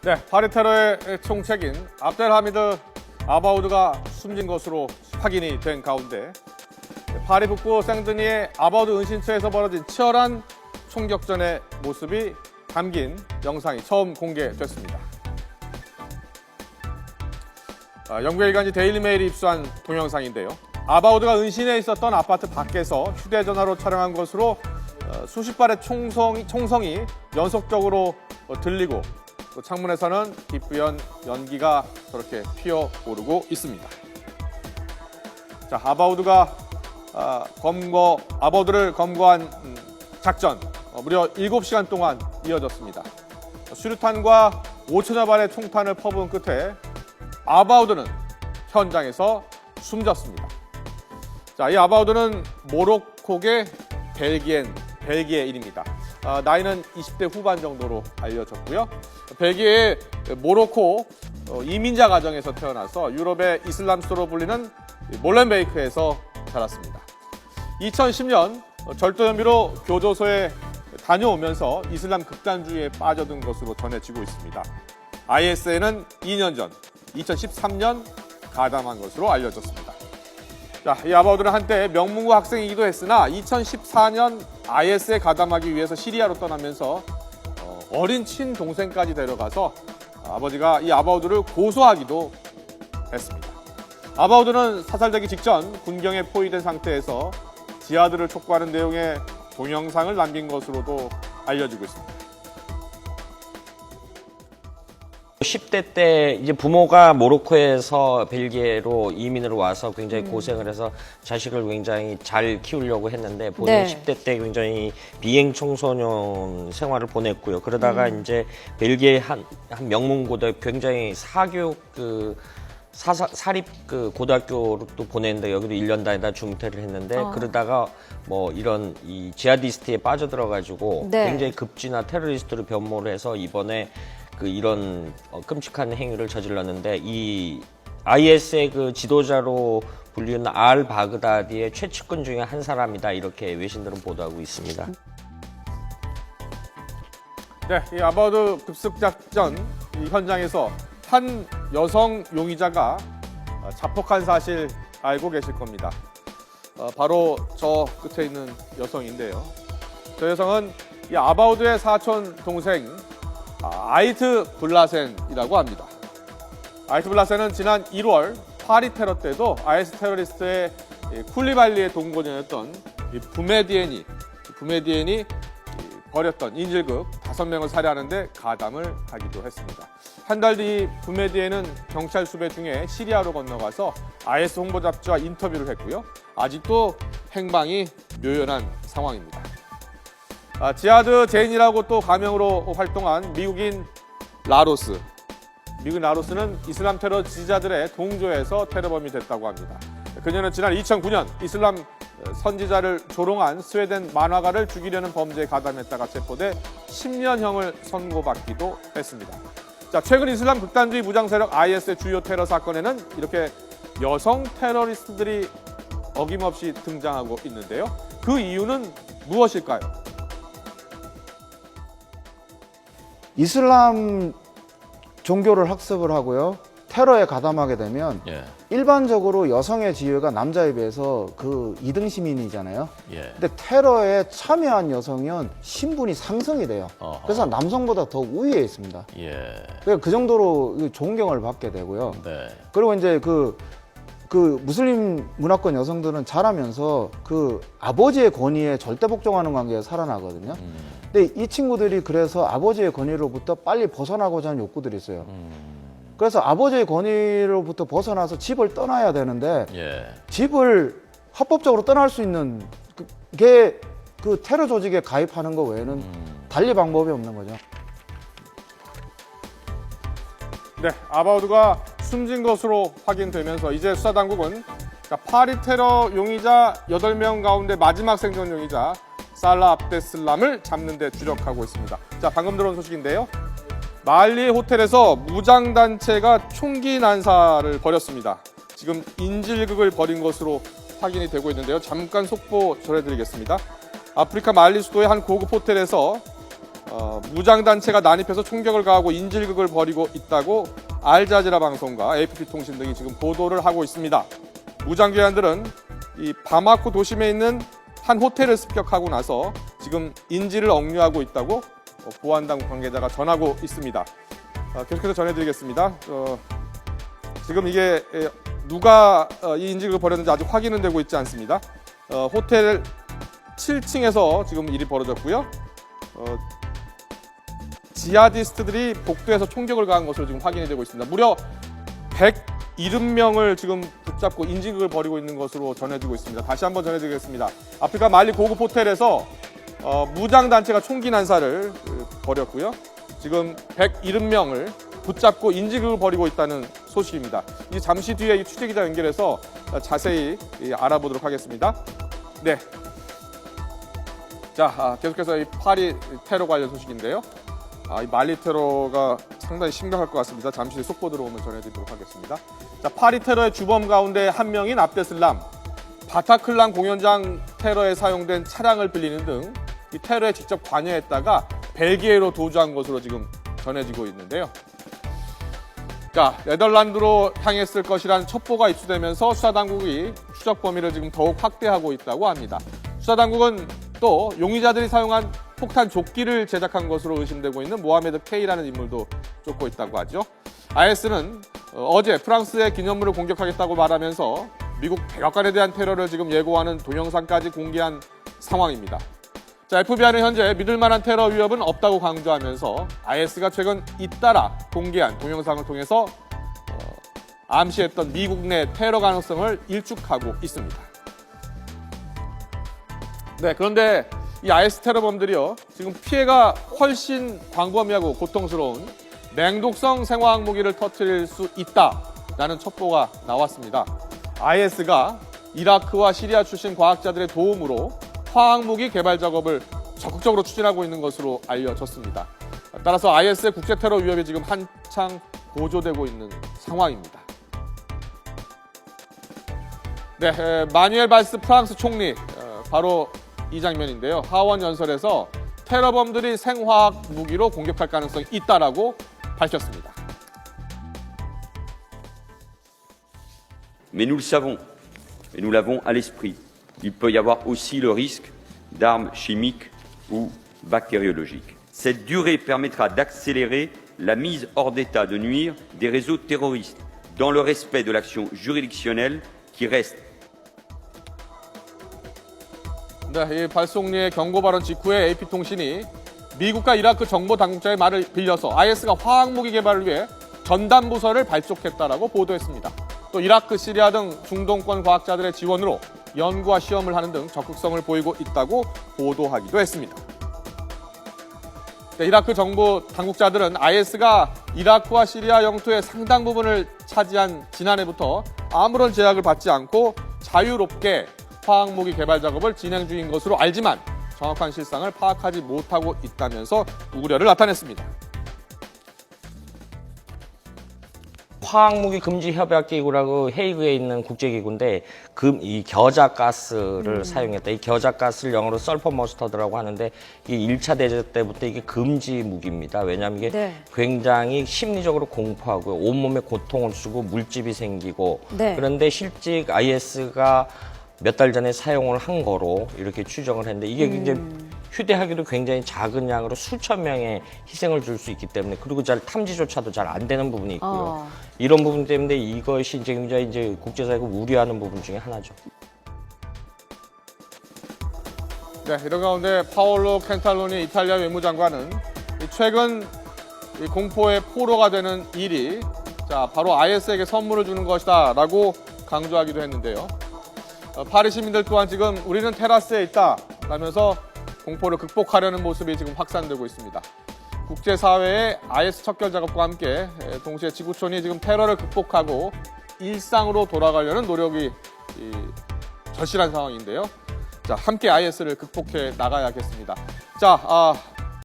네, 파리 테러의 총책인 압델하미드 아바우드가 숨진 것으로 확인이 된 가운데 파리 북부 생드니의 아바우드 은신처에서 벌어진 치열한 총격전의 모습이 담긴 영상이 처음 공개됐습니다. 영국 일간지 데일리메일이 입수한 동영상인데요. 아바우드가 은신해 있었던 아파트 밖에서 휴대전화로 촬영한 것으로 수십 발의 총성이 연속적으로 들리고 또 창문에서는 빛부연 연기가 저렇게 피어오르고 있습니다. 자, 아바우드를 검거한 작전 무려 7시간 동안 이어졌습니다. 수류탄과 5천여 발의 총탄을 퍼부은 끝에 아바우드는 현장에서 숨졌습니다. 자, 이 아바우드는 모로코계 벨기에인입니다. 나이는 20대 후반 정도로 알려졌고요. 벨기에의 모로코 이민자 가정에서 태어나서 유럽의 이슬람 수도로 불리는 몰렌베이크에서 자랐습니다. 2010년 절도 혐의로 교도소에 다녀오면서 이슬람 극단주의에 빠져든 것으로 전해지고 있습니다. IS에는 2년 전 2013년 가담한 것으로 알려졌습니다. 자, 이 아바우드는 한때 명문고 학생이기도 했으나 2014년 IS에 가담하기 위해서 시리아로 떠나면서 어린 친동생까지 데려가서 아버지가 이 아바우드를 고소하기도 했습니다. 아바우드는 사살되기 직전 군경에 포위된 상태에서 지하들을 촉구하는 내용의 동영상을 남긴 것으로도 알려지고 있습니다. 10대 때 이제 부모가 모로코에서 벨기에로 이민으로 와서 굉장히 고생을 해서 자식을 굉장히 잘 키우려고 했는데 본인 10대 때 굉장히 비행 청소년 생활을 보냈고요. 그러다가 이제 벨기에 한 명문고등 굉장히 사교육 사립 고등학교로 또 보냈는데 여기도 1년 다니다 중퇴를 했는데 그러다가 뭐 이런 이 지하디스트에 빠져들어가지고 굉장히 급진화 테러리스트로 변모를 해서 이번에 이런 끔찍한 행위를 저질렀는데 이 IS의 지도자로 불리는 알 바그다디의 최측근 중에 한 사람이다 이렇게 외신들은 보도하고 있습니다. 네, 이 아바우드 급습 작전 이 현장에서 한 여성 용의자가 자폭한 사실 알고 계실 겁니다. 바로 저 끝에 있는 여성인데요. 저 여성은 이 아바우드의 사촌 동생 아이트 블라센이라고 합니다. 아이트 블라센은 지난 1월 파리 테러 때도 IS 테러리스트의 쿨리발리의 동거녀였던 부메디엔이 벌였던 인질극 5명을 살해하는데 가담을 하기도 했습니다. 한 달 뒤 부메디엔은 경찰 수배 중에 시리아로 건너가서 IS 홍보 잡지와 인터뷰를 했고요. 아직도 행방이 묘연한 상황입니다. 지하드 제인이라고 또 가명으로 활동한 미국인 라로스는 이슬람 테러 지지자들의 동조에서 테러범이 됐다고 합니다. 그녀는 지난 2009년 이슬람 선지자를 조롱한 스웨덴 만화가를 죽이려는 범죄에 가담했다가 체포돼 10년형을 선고받기도 했습니다. 자, 최근 이슬람 극단주의 무장 세력 IS의 주요 테러 사건에는 이렇게 여성 테러리스트들이 어김없이 등장하고 있는데요. 그 이유는 무엇일까요? 이슬람 종교를 학습을 하고요. 테러에 가담하게 되면 일반적으로 여성의 지위가 남자에 비해서 2등 시민이잖아요. 근데 테러에 참여한 여성은 신분이 상승이 돼요. 그래서 남성보다 더 우위에 있습니다. 그러니까 그 정도로 존경을 받게 되고요. 그리고 이제 그 무슬림 문화권 여성들은 자라면서 아버지의 권위에 절대 복종하는 관계에 살아나거든요. 근데 이 친구들이 그래서 아버지의 권위로부터 빨리 벗어나고자 하는 욕구들이 있어요. 그래서 아버지의 권위로부터 벗어나서 집을 떠나야 되는데 집을 합법적으로 떠날 수 있는 게 테러 조직에 가입하는 거 외에는 달리 방법이 없는 거죠. 네, 아바우드가 숨진 것으로 확인되면서 이제 수사당국은 파리 테러 용의자 8명 가운데 마지막 생존 용의자 살라 압데슬람을 잡는 데 주력하고 있습니다. 자, 방금 들어온 소식인데요. 말리의 호텔에서 무장단체가 총기 난사를 벌였습니다. 지금 인질극을 벌인 것으로 확인이 되고 있는데요. 잠깐 속보 전해드리겠습니다. 아프리카 말리 수도의 한 고급 호텔에서 무장단체가 난입해서 총격을 가하고 인질극을 벌이고 있다고 알자지라 방송과 AFP 통신 등이 지금 보도를 하고 있습니다. 무장기관들은 이 바마코 도심에 있는 한 호텔을 습격하고 나서 지금 인질을 억류하고 있다고 보안당국 관계자가 전하고 있습니다. 계속해서 전해드리겠습니다. 지금 이게 누가 이 인질극을 벌였는지 아직 확인은 되고 있지 않습니다. 호텔 7층에서 지금 일이 벌어졌고요. 지하디스트들이 복도에서 총격을 가한 것으로 지금 확인이 되고 있습니다. 무려 170명을 지금 붙잡고 인질극을 벌이고 있는 것으로 전해지고 있습니다. 다시 한번 전해드리겠습니다. 아프리카 말리 고급 호텔에서 무장단체가 총기 난사를 벌였고요. 지금 170명을 붙잡고 인질극을 벌이고 있다는 소식입니다. 이 잠시 뒤에 이 취재기자 연결해서 자세히 알아보도록 하겠습니다. 네. 자, 계속해서 이 파리 테러 관련 소식인데요. 이 말리 테러가 상당히 심각할 것 같습니다. 잠시 뒤에 속보 들어오면 전해드리도록 하겠습니다. 자, 파리 테러의 주범 가운데 한 명인 압데슬람, 바타클란 공연장 테러에 사용된 차량을 빌리는 등 이 테러에 직접 관여했다가 벨기에로 도주한 것으로 지금 전해지고 있는데요. 자, 네덜란드로 향했을 것이라는 첩보가 입수되면서 수사당국이 추적 범위를 지금 더욱 확대하고 있다고 합니다. 수사당국은 또 용의자들이 사용한 폭탄 조끼를 제작한 것으로 의심되고 있는 모하메드 K라는 인물도 쫓고 있다고 하죠. IS는 어제 프랑스의 기념물을 공격하겠다고 말하면서 미국 백악관에 대한 테러를 지금 예고하는 동영상까지 공개한 상황입니다. 자, FBI는 현재 믿을 만한 테러 위협은 없다고 강조하면서 IS가 최근 잇따라 공개한 동영상을 통해서 암시했던 미국 내 테러 가능성을 일축하고 있습니다. 네, 그런데 이 IS 테러범들이요, 지금 피해가 훨씬 광범위하고 고통스러운 맹독성 생화학 무기를 터뜨릴 수 있다라는 첩보가 나왔습니다. IS가 이라크와 시리아 출신 과학자들의 도움으로 화학무기 개발 작업을 적극적으로 추진하고 있는 것으로 알려졌습니다. 따라서 IS의 국제 테러 위협이 지금 한창 고조되고 있는 상황입니다. 네, 마뉴엘 발스 프랑스 총리, 바로 이 장면인데요. 하원 연설에서 테러범들이 생화학 무기로 공격할 가능성이 있다라고 밝혔습니다. Mais nous le savons, et nous l'avons à l'esprit. Il peut y avoir aussi le risque d'armes chimiques ou bactériologiques. Cette durée permettra d'accélérer la mise hors d'état de nuire des réseaux terroristes, dans le respect de l'action juridictionnelle qui reste. 네, 이 발송리의 경고 발언 직후에 AP통신이 미국과 이라크 정보 당국자의 말을 빌려서 IS가 화학무기 개발을 위해 전담 부서를 발족했다라고 보도했습니다. 또 이라크, 시리아 등 중동권 과학자들의 지원으로 연구와 시험을 하는 등 적극성을 보이고 있다고 보도하기도 했습니다. 네, 이라크 정부 당국자들은 IS가 이라크와 시리아 영토의 상당 부분을 차지한 지난해부터 아무런 제약을 받지 않고 자유롭게 화학무기 개발 작업을 진행 중인 것으로 알지만 정확한 실상을 파악하지 못하고 있다면서 우려를 나타냈습니다. 화학무기 금지 협약 기구라고 헤이그에 있는 국제기구인데 이 겨자가스를 사용했다. 이 겨자가스를 영어로 설퍼 머스터드라고 하는데 이게 1차 대전 때부터 이게 금지 무기입니다. 왜냐하면 이게 굉장히 심리적으로 공포하고요. 온몸에 고통을 주고 물집이 생기고 그런데 실제 IS가 몇 달 전에 사용을 한 거로 이렇게 추정을 했는데 이게 이제 휴대하기도 굉장히 작은 양으로 수천 명의 희생을 줄 수 있기 때문에 그리고 잘 탐지조차도 잘 안 되는 부분이 있고요. 이런 부분 때문에 이것이 굉장히 이제 국제사회가 우려하는 부분 중에 하나죠. 네, 이런 가운데 파올로 켄탈로니 이탈리아 외무장관은 최근 이 공포의 포로가 되는 일이 바로 IS에게 선물을 주는 것이다라고 강조하기도 했는데요. 파리 시민들 또한 지금 우리는 테라스에 있다 라면서 공포를 극복하려는 모습이 지금 확산되고 있습니다. 국제사회의 IS 척결 작업과 함께 동시에 지구촌이 지금 테러를 극복하고 일상으로 돌아가려는 노력이 절실한 상황인데요. 자, 함께 IS를 극복해 나가야겠습니다. 자,